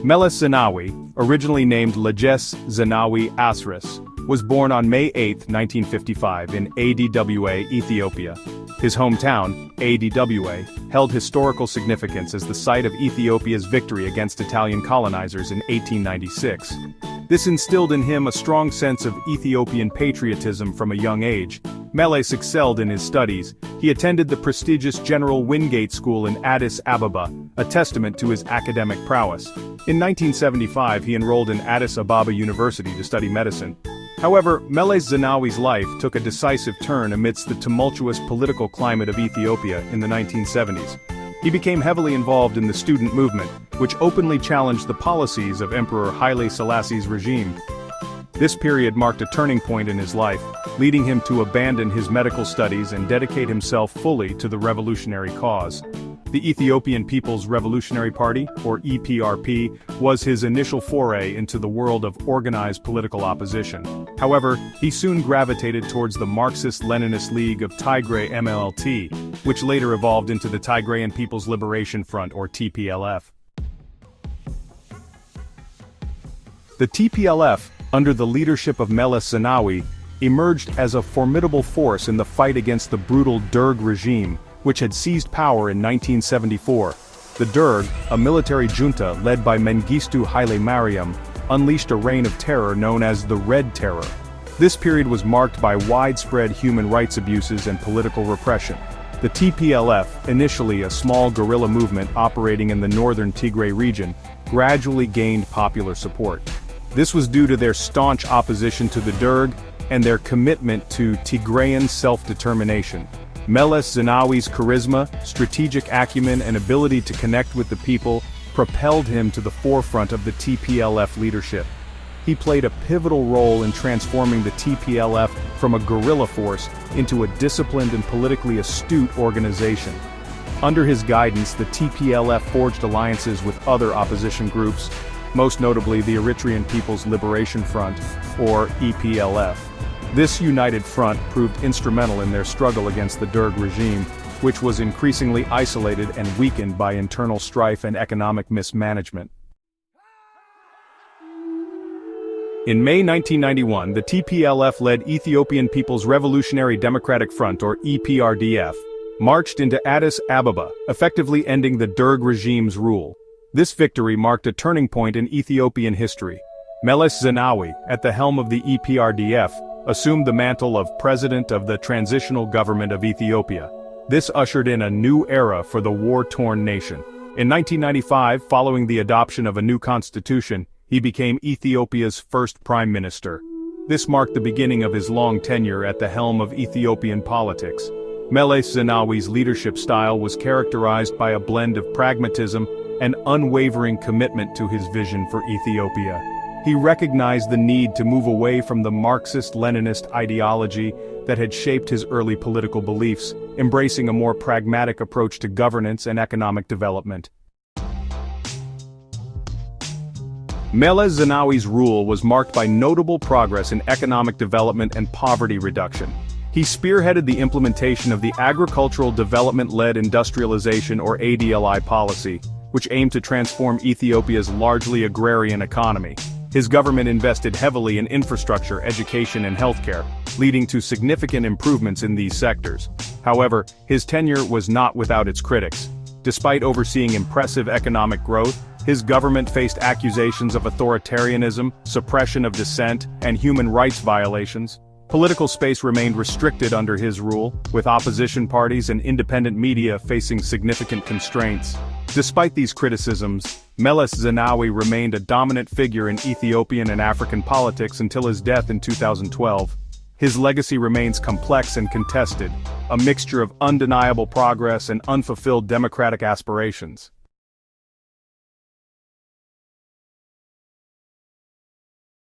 Meles Zenawi, originally named Melese Zenawi Asris, was born on May 8, 1955 in Adwa, Ethiopia. His hometown, Adwa, held historical significance as the site of Ethiopia's victory against Italian colonizers in 1896. This instilled in him a strong sense of Ethiopian patriotism from a young age. Meles excelled in his studies. He attended the prestigious General Wingate School in Addis Ababa, a testament to his academic prowess. In 1975 he enrolled in Addis Ababa University to study medicine. However, Meles Zenawi's life took a decisive turn amidst the tumultuous political climate of Ethiopia in the 1970s. He became heavily involved in the student movement, which openly challenged the policies of Emperor Haile Selassie's regime. This period marked a turning point in his life, leading him to abandon his medical studies and dedicate himself fully to the revolutionary cause. The Ethiopian People's Revolutionary Party, or EPRP, was his initial foray into the world of organized political opposition. However, he soon gravitated towards the Marxist-Leninist League of Tigray MLT, which later evolved into the Tigrayan People's Liberation Front, or TPLF. The TPLF, under the leadership of Meles Zenawi, emerged as a formidable force in the fight against the brutal Derg regime, which had seized power in 1974. The Derg, a military junta led by Mengistu Haile Mariam, unleashed a reign of terror known as the Red Terror. This period was marked by widespread human rights abuses and political repression. The TPLF, initially a small guerrilla movement operating in the northern Tigray region, gradually gained popular support. This was due to their staunch opposition to the Derg and their commitment to Tigrayan self-determination. Meles Zenawi's charisma, strategic acumen and ability to connect with the people propelled him to the forefront of the TPLF leadership. He played a pivotal role in transforming the TPLF from a guerrilla force into a disciplined and politically astute organization. Under his guidance, the TPLF forged alliances with other opposition groups, most notably the Eritrean People's Liberation Front, or EPLF. This united front proved instrumental in their struggle against the Derg regime, which was increasingly isolated and weakened by internal strife and economic mismanagement. In May 1991, the TPLF-led Ethiopian People's Revolutionary Democratic Front, or EPRDF, marched into Addis Ababa, effectively ending the Derg regime's rule. This victory marked a turning point in Ethiopian history. Meles Zenawi, at the helm of the EPRDF, assumed the mantle of President of the Transitional Government of Ethiopia. This ushered in a new era for the war-torn nation. In 1995, following the adoption of a new constitution, he became Ethiopia's first prime minister. This marked the beginning of his long tenure at the helm of Ethiopian politics. Meles Zenawi's leadership style was characterized by a blend of pragmatism and unwavering commitment to his vision for Ethiopia. He recognized the need to move away from the Marxist-Leninist ideology that had shaped his early political beliefs, embracing a more pragmatic approach to governance and economic development. Meles Zenawi's rule was marked by notable progress in economic development and poverty reduction. He spearheaded the implementation of the Agricultural Development-Led Industrialization, or ADLI policy, which aimed to transform Ethiopia's largely agrarian economy. His government invested heavily in infrastructure, education and healthcare, leading to significant improvements in these sectors. However, his tenure was not without its critics. Despite overseeing impressive economic growth, his government faced accusations of authoritarianism, suppression of dissent, and human rights violations. Political space remained restricted under his rule, with opposition parties and independent media facing significant constraints. Despite these criticisms, Meles Zenawi remained a dominant figure in Ethiopian and African politics until his death in 2012. His legacy remains complex and contested, a mixture of undeniable progress and unfulfilled democratic aspirations.